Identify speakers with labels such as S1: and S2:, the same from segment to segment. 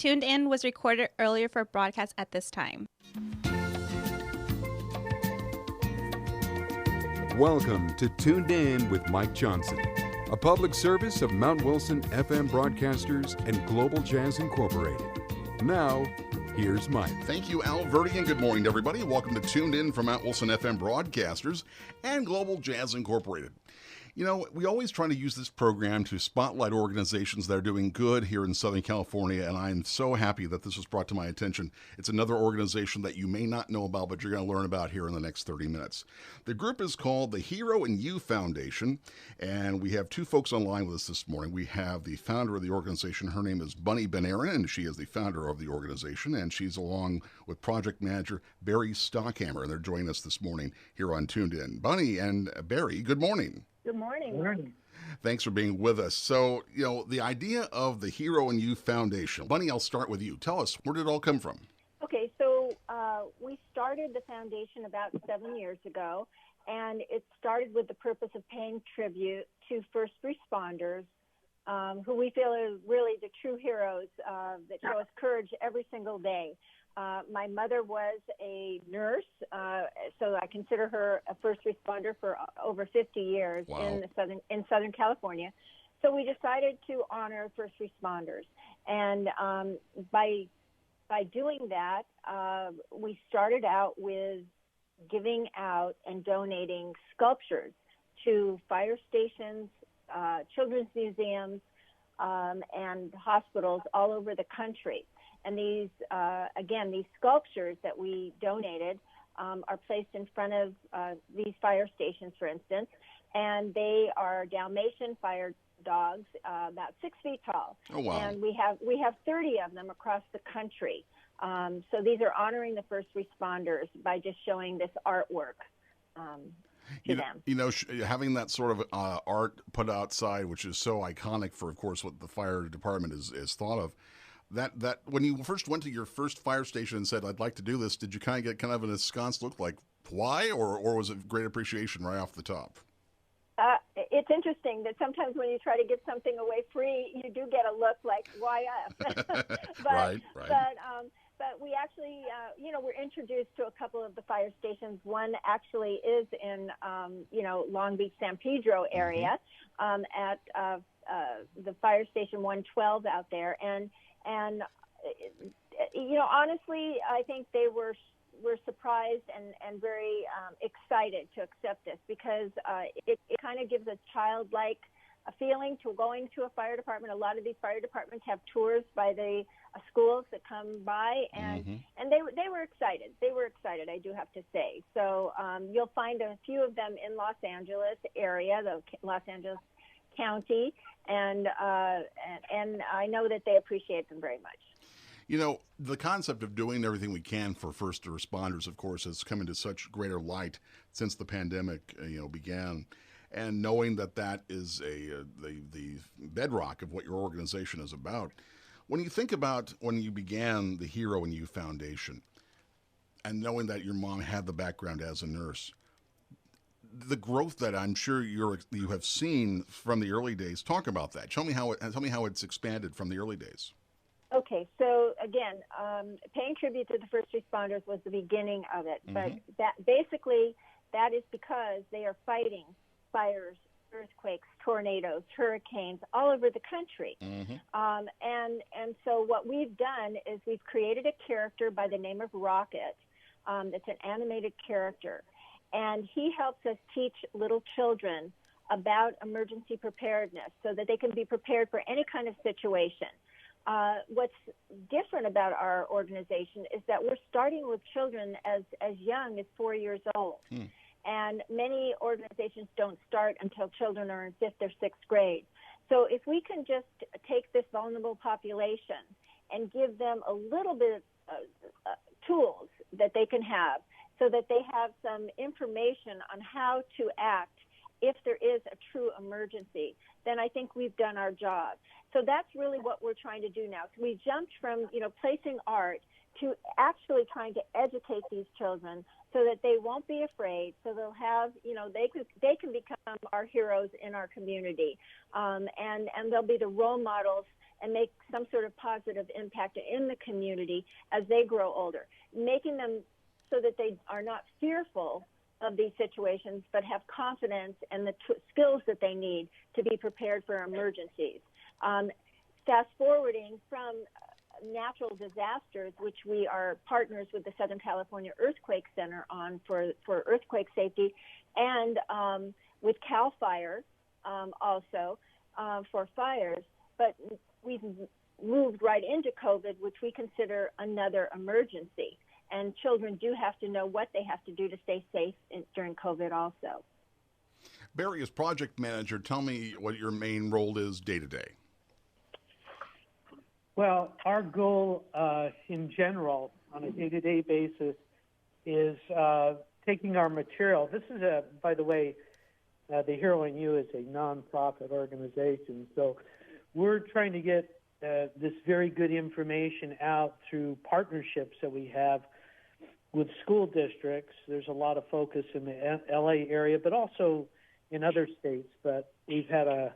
S1: Tuned In was recorded earlier for broadcast at this time.
S2: Welcome to Tuned In with Mike Johnson, a public service of Mount Wilson FM Broadcasters and Global Jazz Incorporated. Now, here's Mike.
S3: Thank you, Al Verdi, and good morning to everybody. Welcome to Tuned In from Mount Wilson FM Broadcasters and Global Jazz Incorporated. You know, we always try to use this program to spotlight organizations that are doing good here in Southern California, and I'm so happy that this was brought to my attention. It's another organization that you may not know about, but you're going to learn about here in the next 30 minutes. The group is called the Hero in You Foundation, and we have two folks online with us this morning. We have the founder of the organization. Her name is Bunni Benaron, and she is the founder of the organization, and she's along with project manager Barry Stockhammer, and they're joining us this morning here on Tuned In. Bunni and Barry, good morning.
S4: Good morning.
S3: Thanks for being with us. So, you know, the idea of the Hero in You Foundation. Bunni, I'll start with you. Tell us, where did it all come from?
S4: Okay, so we started the foundation about 7 years ago, and it started with the purpose of paying tribute to first responders, who we feel are really the true heroes that show us courage every single day. My mother was a nurse, so I consider her a first responder for over 50 years.
S3: Wow.
S4: in Southern California. So we decided to honor first responders, and by doing that, we started out with giving out and donating sculptures to fire stations, children's museums, and hospitals all over the country. And these, these sculptures that we donated are placed in front of these fire stations, for instance, and they are Dalmatian fire dogs, about 6 feet tall.
S3: Oh, wow.
S4: And we have 30 of them across the country. So these are honoring the first responders by just showing this artwork to them.
S3: You know, having that sort of art put outside, which is so iconic for, of course, what the fire department is thought of. That when you first went to your first fire station and said, I'd like to do this, did you kind of get kind of an askance look like, why? Or was it great appreciation right off the top?
S4: It's interesting that sometimes when you try to give something away free, you do get a look like, why us?
S3: Right.
S4: But we actually, we're introduced to a couple of the fire stations. One actually is in, Long Beach, San Pedro area, at the fire station 112 out there. And honestly, I think they were surprised and very excited to accept this, because it kind of gives a childlike a feeling to going to a fire department. A lot of these fire departments have tours by the schools that come by, and they were excited. They were excited, I do have to say. So you'll find a few of them in Los Angeles area, the Los Angeles County, and I know that they appreciate them very much.
S3: You know, the concept of doing everything we can for first responders, of course, has come into such greater light since the pandemic, began. And knowing that is the bedrock of what your organization is about. When you think about when you began the Hero in You Foundation, and knowing that your mom had the background as a nurse, the growth that I'm sure you have seen from the early days, talk about that. Tell me how it's expanded from the early days.
S4: Okay, so again, paying tribute to the first responders was the beginning of it, but that is because they are fighting fires, earthquakes, tornadoes, hurricanes all over the country. And so what we've done is we've created a character by the name of Rocket. That's an animated character, and he helps us teach little children about emergency preparedness so that they can be prepared for any kind of situation. What's different about our organization is that we're starting with children as young as 4 years old. And many organizations don't start until children are in 5th or 6th grade. So if we can just take this vulnerable population and give them a little bit of tools that they can have so that they have some information on how to act if there is a true emergency, then I think we've done our job. So that's really what we're trying to do now. So we jumped from, placing art to actually trying to educate these children so that they won't be afraid, so they'll have, they can become our heroes in our community, and they'll be the role models and make some sort of positive impact in the community as they grow older, making them so that they are not fearful of these situations, but have confidence and the skills that they need to be prepared for emergencies. Fast forwarding from natural disasters, which we are partners with the Southern California Earthquake Center on for earthquake safety, and with CAL FIRE also for fires. But we've moved right into COVID, which we consider another emergency. And children do have to know what they have to do to stay safe during COVID also.
S3: Barry, as project manager, tell me what your main role is day to day.
S5: Well, our goal in general on a day-to-day basis is taking our material. This is by the way, the Hero in You is a nonprofit organization, so we're trying to get this very good information out through partnerships that we have with school districts. There's a lot of focus in the LA area, but also in other states. But we've had a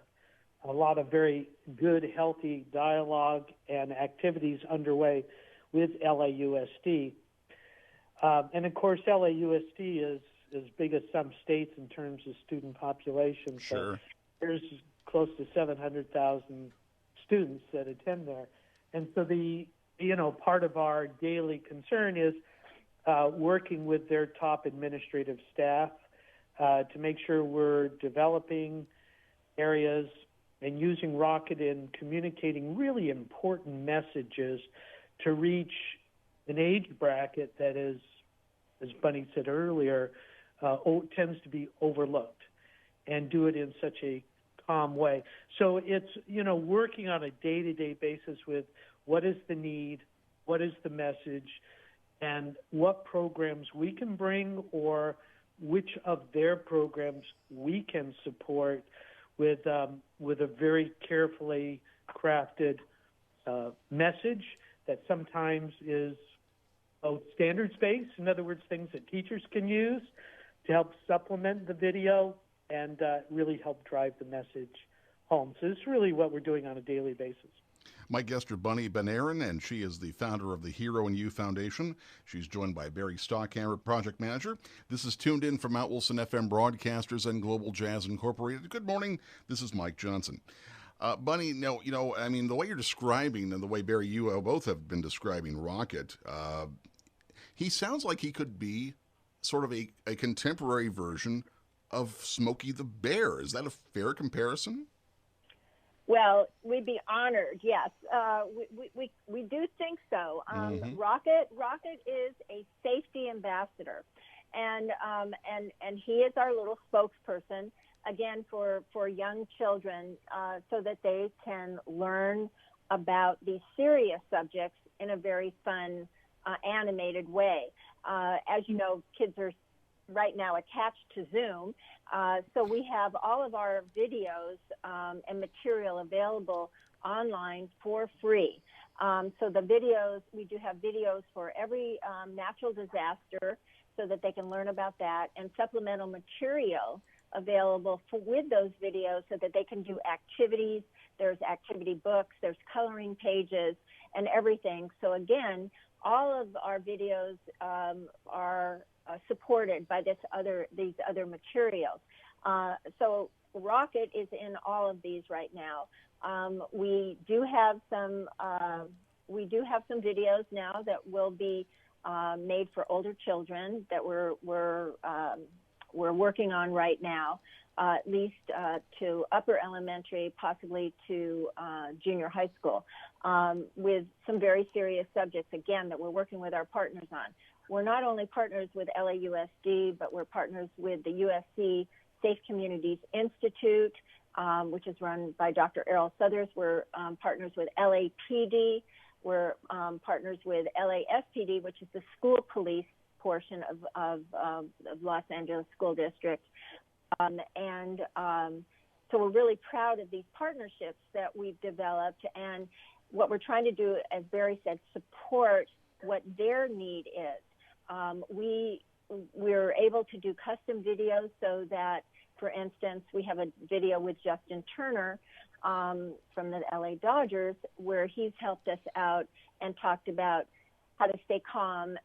S5: lot of very good, healthy dialogue and activities underway with LAUSD. And of course, LAUSD is as big as some states in terms of student population.
S3: Sure.
S5: So there's close to 700,000 students that attend there. And so part of our daily concern is working with their top administrative staff to make sure we're developing areas and using Rocket in communicating really important messages to reach an age bracket that is, as Bunny said earlier, tends to be overlooked, and do it in such a calm way. So it's, working on a day-to-day basis with what is the need, what is the message, and what programs we can bring or which of their programs we can support with a very carefully crafted message that sometimes is both standards-based, in other words, things that teachers can use to help supplement the video and really help drive the message home. So this is really what we're doing on a daily basis.
S3: My guest is Bunni Benaron, and she is the founder of the Hero in You Foundation. She's joined by Barry Stockhammer, project manager. This is Tuned In from Mount Wilson FM Broadcasters and Global Jazz Incorporated. Good morning. This is Mike Johnson. Bunny, the way you're describing and the way, Barry, you both have been describing Rocket, he sounds like he could be sort of a contemporary version of Smokey the Bear. Is that a fair comparison?
S4: Well, we'd be honored. Yes, we do think so. Rocket is a safety ambassador, and he is our little spokesperson again for young children, so that they can learn about these serious subjects in a very fun, animated way. As you know, kids are right now attached to Zoom. So we have all of our videos and material available online for free. So the videos, we do have videos for every natural disaster so that they can learn about that, and supplemental material available with those videos so that they can do activities. There's activity books, there's coloring pages, and everything. So again, all of our videos are supported by these other materials. So Rocket is in all of these right now. We do have some videos now that will be made for older children that we're working on right now, at least to upper elementary, possibly to junior high school, with some very serious subjects, again, that we're working with our partners on. We're not only partners with LAUSD, but we're partners with the USC Safe Communities Institute, which is run by Dr. Errol Southers. We're partners with LAPD. We're partners with LASPD, which is the school police portion of Los Angeles School District. So we're really proud of these partnerships that we've developed. And what we're trying to do, as Barry said, support what their need is. We're able to do custom videos so that, for instance, we have a video with Justin Turner from the LA Dodgers, where he's helped us out and talked about how to stay calm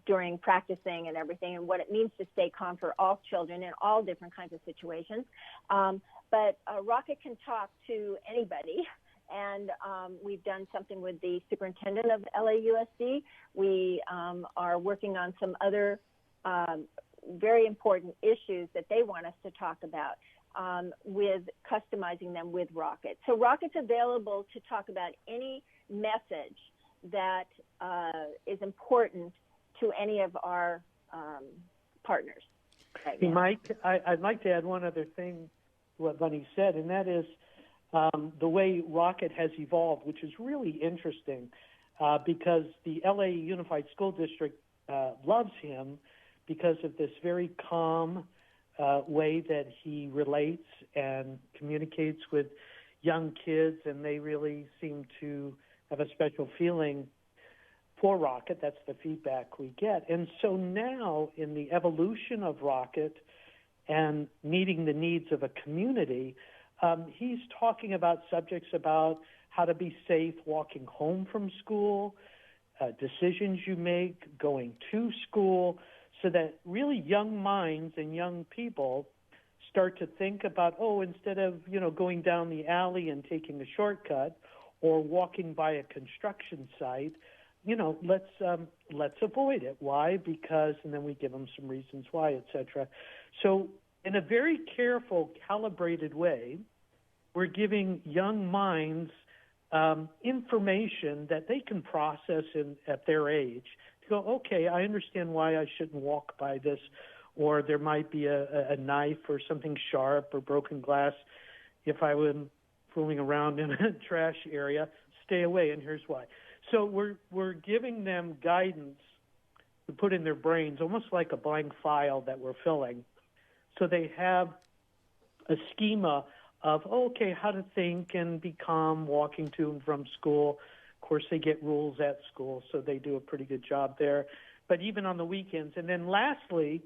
S4: during practicing and everything, and what it means to stay calm for all children in all different kinds of situations. But Rocket can talk to anybody. And we've done something with the superintendent of LAUSD. We are working on some other very important issues that they want us to talk about with customizing them with Rocket. So Rocket's available to talk about any message that is important to any of our partners. Right
S5: Hey,
S4: now.
S5: Mike, I'd like to add one other thing to what Bunny said, and that is the way Rocket has evolved, which is really interesting because the LA Unified School District loves him because of this very calm way that he relates and communicates with young kids, and they really seem to have a special feeling for Rocket. That's the feedback we get. And so now in the evolution of Rocket and meeting the needs of a community, he's talking about subjects about how to be safe walking home from school, decisions you make going to school, so that really young minds and young people start to think about, instead of, going down the alley and taking a shortcut or walking by a construction site, let's avoid it. Why? Because, and then we give them some reasons why, et cetera. So in a very careful, calibrated way, we're giving young minds information that they can process at their age to go, okay, I understand why I shouldn't walk by this, or there might be a knife or something sharp or broken glass if I were fooling around in a trash area. Stay away, and here's why. So we're giving them guidance to put in their brains, almost like a blank file that we're filling, so they have a schema of, how to think and be calm walking to and from school. Of course, they get rules at school, so they do a pretty good job there. But even on the weekends. And then lastly,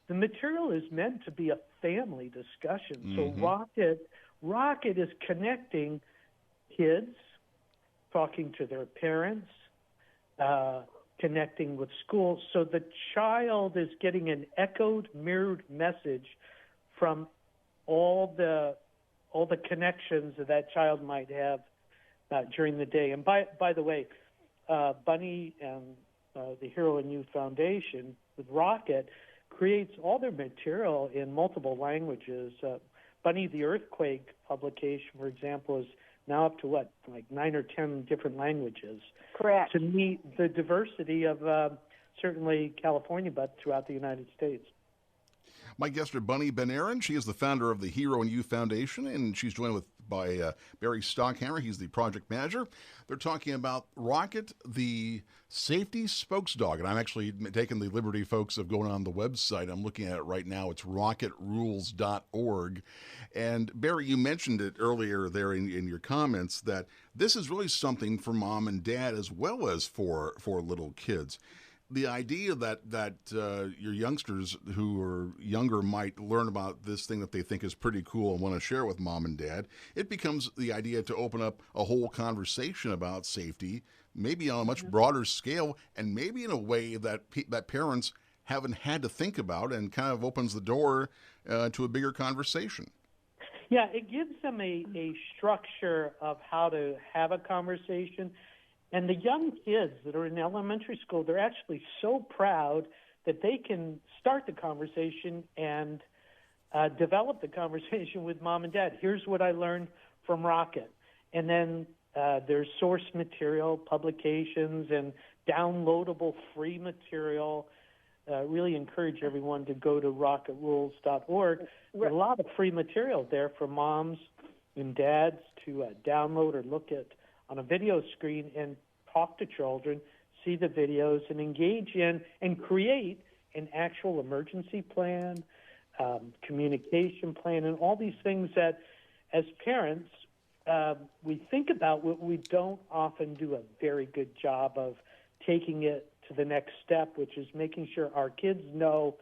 S5: the material is meant to be a family discussion. Mm-hmm. So Rocket is connecting kids, talking to their parents, connecting with school. So the child is getting an echoed, mirrored message from all the connections that child might have during the day. And by the way, Bunny and the Hero and Youth Foundation with Rocket creates all their material in multiple languages. Bunny the Earthquake publication, for example, is now up to like 9 or 10 different languages.
S4: Correct.
S5: To meet the diversity of certainly California, but throughout the United States.
S3: My guest is Bunni Benaron. She is the founder of the Hero and Youth Foundation, and she's joined by Barry Stockhammer. He's the project manager. They're talking about Rocket, the safety spokesdog. And I'm actually taking the liberty, folks, of going on the website. I'm looking at it right now. It's rocketrules.org. And Barry, you mentioned it earlier there in your comments that this is really something for mom and dad as well as for little kids. The idea that your youngsters who are younger might learn about this thing that they think is pretty cool and want to share with mom and dad, it becomes the idea to open up a whole conversation about safety, maybe on a much broader scale, and maybe in a way that that parents haven't had to think about, and kind of opens the door to a bigger conversation.
S5: Yeah, it gives them a structure of how to have a conversation. And the young kids that are in elementary school, they're actually so proud that they can start the conversation and develop the conversation with mom and dad. Here's what I learned from Rocket. And then there's source material, publications, and downloadable free material. Really encourage everyone to go to rocketrules.org. There's a lot of free material there for moms and dads to download or look at on a video screen and talk to children, see the videos, and engage in and create an actual emergency plan, communication plan, and all these things that, as parents, we think about, what we don't often do a very good job of taking it to the next step, which is making sure our kids know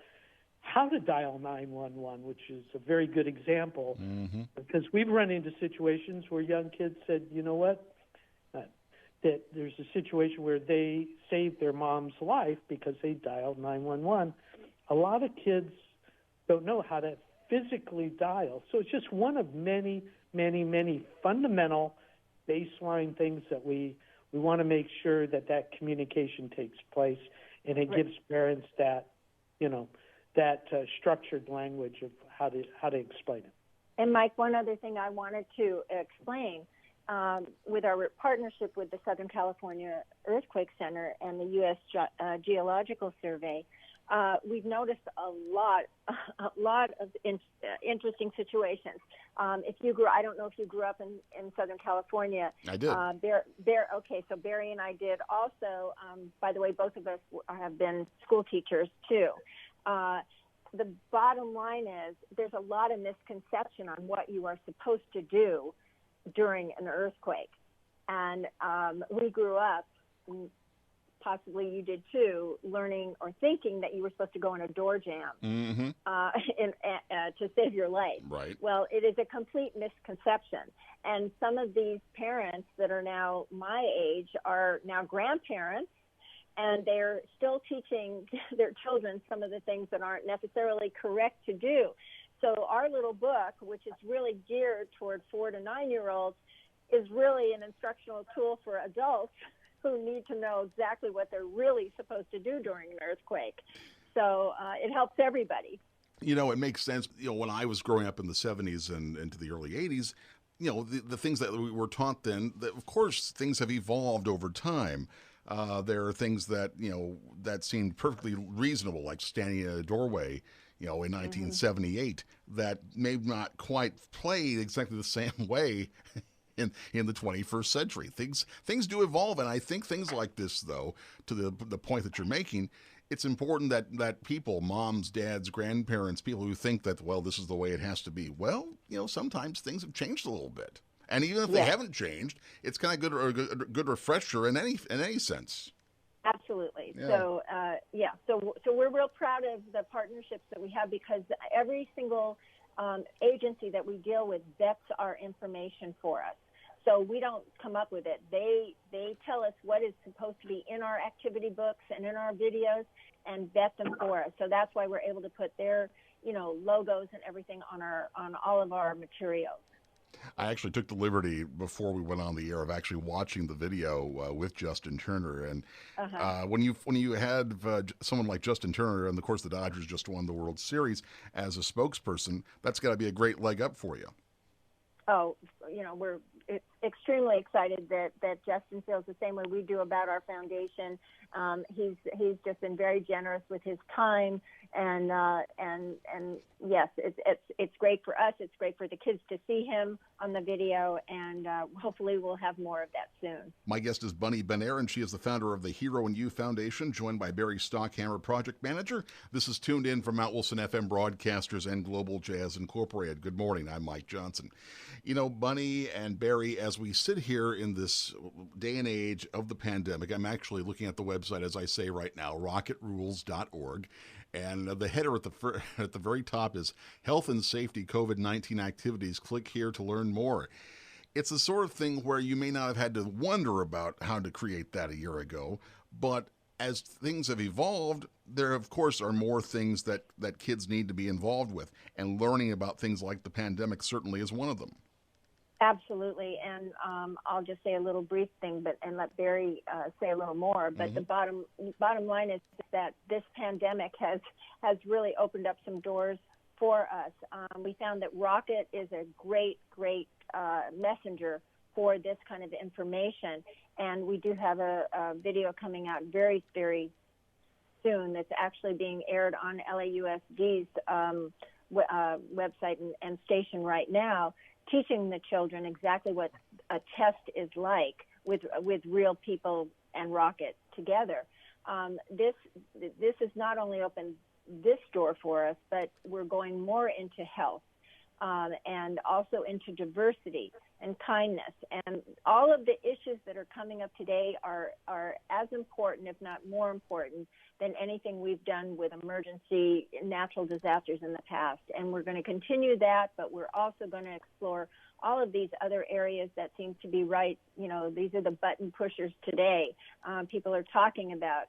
S5: how to dial 911, which is a very good example, because we've run into situations where young kids said, you know what, that there's a situation where they saved their mom's life because they dialed 911. A lot of kids don't know how to physically dial. So it's just one of many, many, many fundamental baseline things that we want to make sure that communication takes place, and it gives parents that, structured language of how to explain it.
S4: And Mike, one other thing I wanted to explain, with our partnership with the Southern California Earthquake Center and the U.S. Geological Survey, we've noticed a lot of interesting situations. I don't know if you grew up in Southern California.
S3: I did.
S4: Okay, so Barry and I did also. By the way, both of us have been school teachers too. The bottom line is there's a lot of misconception on what you are supposed to do during an earthquake. And we grew up, possibly you did too, learning or thinking that you were supposed to go in a door jam to save your life.
S3: Right.
S4: Well, it is a complete misconception. And some of these parents that are now my age are now grandparents, and they're still teaching their children some of the things that aren't necessarily correct to do. So our little book, which is really geared toward 4 to 9-year-olds, is really an instructional tool for adults who need to know exactly what they're really supposed to do during an earthquake. So it helps everybody.
S3: It makes sense. When I was growing up in the 70s and into the early 80s, the things that we were taught then, that of course things have evolved over time. There are things that, that seemed perfectly reasonable, like standing in a doorway, in 1978, that may not quite play exactly the same way in the 21st century. Things do evolve, and I think things like this, though, to the point that you're making, it's important that people, moms, dads, grandparents, people who think that, well, this is the way it has to be, well, sometimes things have changed a little bit. And even if they haven't changed, it's kind of a good refresher in any sense.
S4: Absolutely.
S3: Yeah.
S4: So we're real proud of the partnerships that we have, because every single agency that we deal with vets our information for us. So we don't come up with it. They tell us what is supposed to be in our activity books and in our videos and vet them for us. So that's why we're able to put their logos and everything on all of our materials.
S3: I actually took the liberty before we went on the air of actually watching the video with Justin Turner, and when you had someone like Justin Turner, and of course the Dodgers just won the World Series, as a spokesperson, that's got to be a great leg up for you.
S4: Oh, we're extremely excited that Justin feels the same way we do about our foundation. He's just been very generous with his time, and yes, it's great for us. It's great for the kids to see him on the video, and hopefully we'll have more of that soon. My
S3: guest is Bunni Benaron. She is the founder of the Hero in You Foundation, joined by Barry Stockhammer, project manager. This is Tuned In from Mount Wilson FM Broadcasters and Global Jazz Incorporated. Good morning. I'm Mike Johnson. Bunni and Barry, as we sit here in this day and age of the pandemic, I'm actually looking at the website, as I say right now, rocketrules.org. And the header at the very top is Health and Safety COVID-19 Activities. Click here to learn more. It's the sort of thing where you may not have had to wonder about how to create that a year ago, but as things have evolved, there, of course, are more things that kids need to be involved with, and learning about things like the pandemic certainly is one of them.
S4: Absolutely, and I'll just say a little brief thing, and let Barry say a little more. But the bottom line is that this pandemic has really opened up some doors for us. We found that Rocket is a great messenger for this kind of information, and we do have a video coming out very, very soon that's actually being aired on LAUSD's website and station right now, teaching the children exactly what a test is like with real people and Rocket together. This has not only opened this door for us, but we're going more into health. and also into diversity and kindness. And all of the issues that are coming up today are as important, if not more important, than anything we've done with emergency natural disasters in the past. And we're going to continue that, but we're also going to explore all of these other areas that seem to be right. You know, these are the button pushers today. People are talking about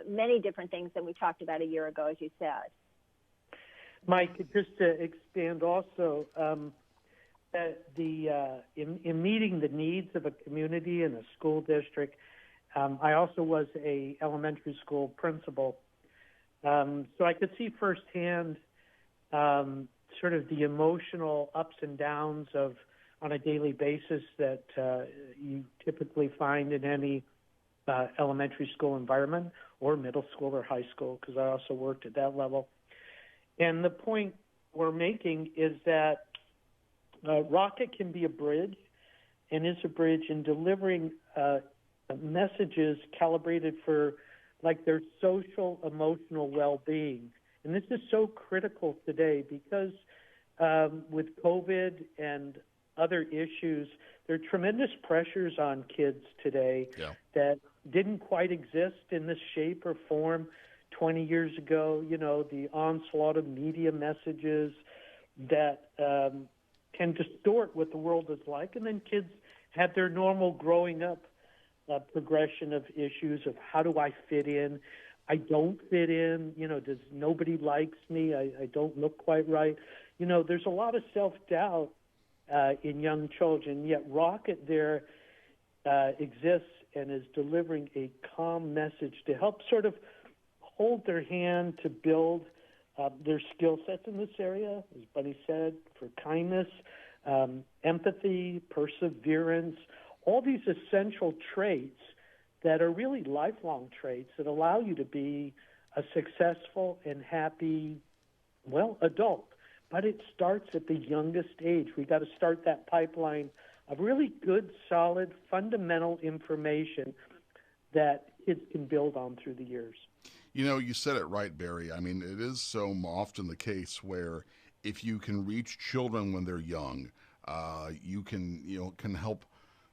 S4: many different things that we talked about a year ago, as you said.
S5: Mike, just to expand also, that in meeting the needs of a community and a school district, I also was a elementary school principal, so I could see firsthand sort of the emotional ups and downs on a daily basis that you typically find in any elementary school environment or middle school or high school, because I also worked at that level. And the point we're making is that Rocket can be a bridge, and is a bridge in delivering messages calibrated for like their social emotional well-being. And this is so critical today because with COVID and other issues, there are tremendous pressures on kids today that didn't quite exist in this shape or form 20 years ago. You know, the onslaught of media messages that can distort what the world is like. And then kids had their normal growing up progression of issues of how do I fit in? I don't fit in. You know, does nobody likes me? I don't look quite right. You know, there's a lot of self-doubt in young children, yet Rocket there exists and is delivering a calm message to help sort of hold their hand to build their skill sets in this area, as Bunny said, for kindness, empathy, perseverance, all these essential traits that are really lifelong traits that allow you to be a successful and happy, well, adult. But it starts at the youngest age. We got to start that pipeline of really good, solid, fundamental information that kids can build on through the years.
S3: You know, you said it right, Barry. I mean, it is so often the case where if you can reach children when they're young, you can help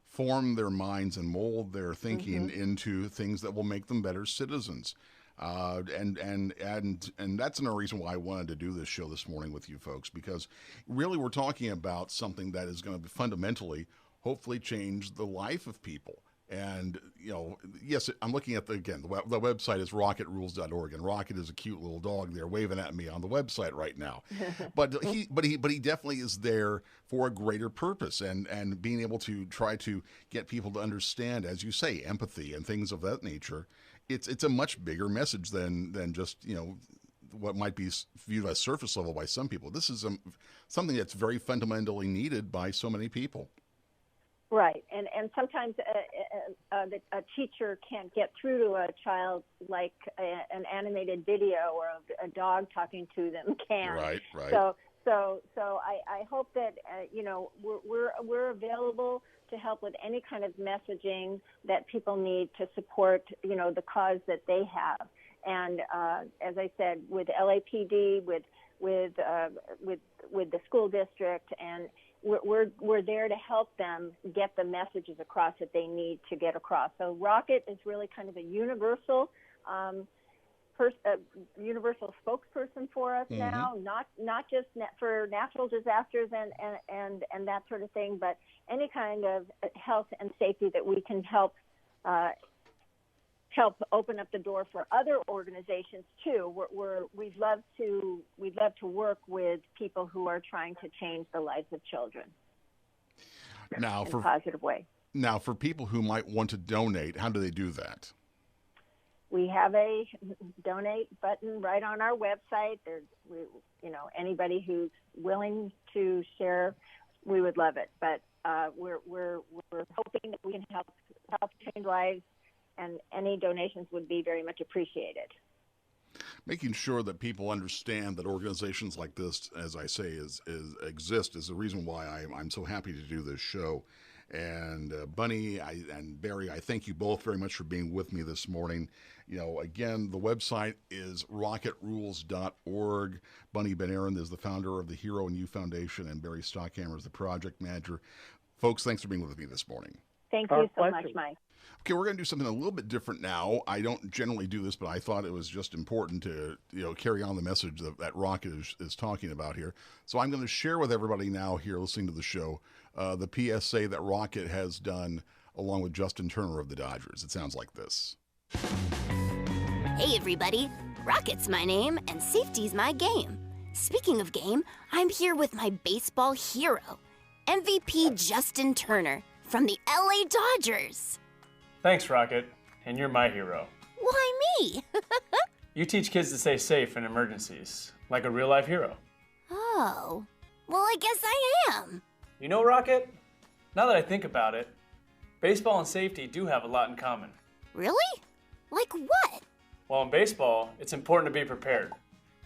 S3: form their minds and mold their thinking into things that will make them better citizens. And that's another reason why I wanted to do this show this morning with you folks, because really we're talking about something that is going to fundamentally, hopefully, change the life of people. And, you know, yes, I'm looking at the website is rocketrules.org, and Rocket is a cute little dog there waving at me on the website right now. but he definitely is there for a greater purpose, and being able to try to get people to understand, as you say, empathy and things of that nature. It's a much bigger message than just, you know, what might be viewed as surface level by some people. This is something that's very fundamentally needed by so many people.
S4: Right, and sometimes a teacher can't get through to a child like an animated video or a dog talking to them can.
S3: Right.
S4: So I hope that you know, we're available to help with any kind of messaging that people need to support, you know, the cause that they have. And as I said, with LAPD, with the school district, and we're there to help them get the messages across that they need to get across. So Rocket is really kind of a universal universal spokesperson for us now, not just for natural disasters and that sort of thing, but any kind of health and safety that we can help open up the door for other organizations too. We'd love to work with people who are trying to change the lives of children in a positive way.
S3: Now, for people who might want to donate, how do they do that?
S4: We have a donate button right on our website. Anybody who's willing to share, we would love it. But we're hoping that we can help change lives, and any donations would be very much appreciated.
S3: Making sure that people understand that organizations like this, as I say, exist is the reason why I'm so happy to do this show. And Bunny and Barry, I thank you both very much for being with me this morning. Again, the website is rocketrules.org. Bunni Benaron is the founder of the Hero and You Foundation, and Barry Stockhammer is the project manager. Folks, thanks for being with me this morning.
S4: Thank
S5: Our
S4: you so
S5: pleasure.
S4: much, Mike.
S3: Okay, we're going to do something a little bit different now. I don't generally do this, but I thought it was just important to carry on the message that Rocket is talking about here. So I'm going to share with everybody now here listening to the show the PSA that Rocket has done along with Justin Turner of the Dodgers. It sounds like this.
S6: Hey everybody, Rocket's my name and safety's my game. Speaking of game, I'm here with my baseball hero, MVP Justin Turner from the LA Dodgers.
S7: Thanks, Rocket, and you're my hero.
S6: Why me?
S7: You teach kids to stay safe in emergencies, like a real-life hero.
S6: Oh, well I guess I am.
S7: You know, Rocket, now that I think about it, baseball and safety do have a lot in common.
S6: Really? Like what?
S7: Well, in baseball, it's important to be prepared.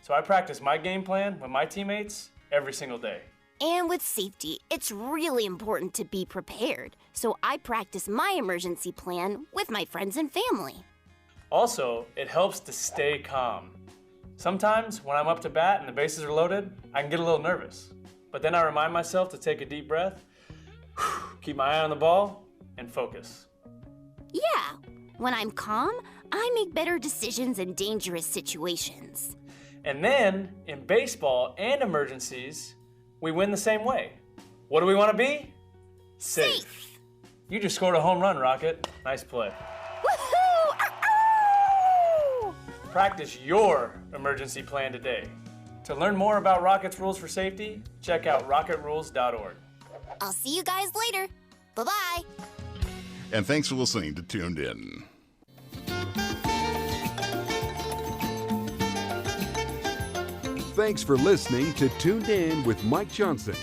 S7: So I practice my game plan with my teammates every single day.
S6: And with safety, it's really important to be prepared. So I practice my emergency plan with my friends and family.
S7: Also, it helps to stay calm. Sometimes, when I'm up to bat and the bases are loaded, I can get a little nervous. But then I remind myself to take a deep breath, keep my eye on the ball, and focus.
S6: Yeah, when I'm calm, I make better decisions in dangerous situations.
S7: And then, in baseball and emergencies, we win the same way. What do we want to be? Safe. You just scored a home run, Rocket. Nice play.
S6: Woohoo! Ow!
S7: Practice your emergency plan today. To learn more about Rocket's rules for safety, check out rocketrules.org.
S6: I'll see you guys later. Bye-bye.
S3: And thanks for listening to Tuned In.
S2: Thanks for listening to Tuned In with Mike Johnson.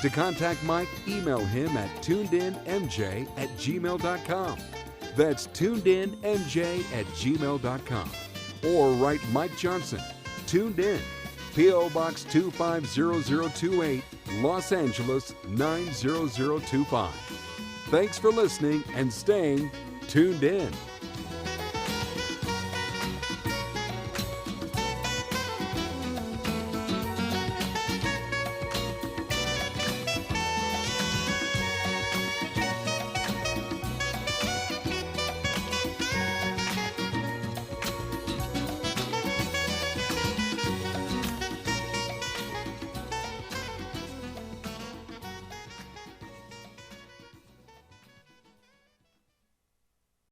S2: To contact Mike, email him at tunedinmj@gmail.com. That's tunedinmj@gmail.com. Or write Mike Johnson, Tuned In, P.O. Box 250028, Los Angeles 90025. Thanks for listening and staying tuned in.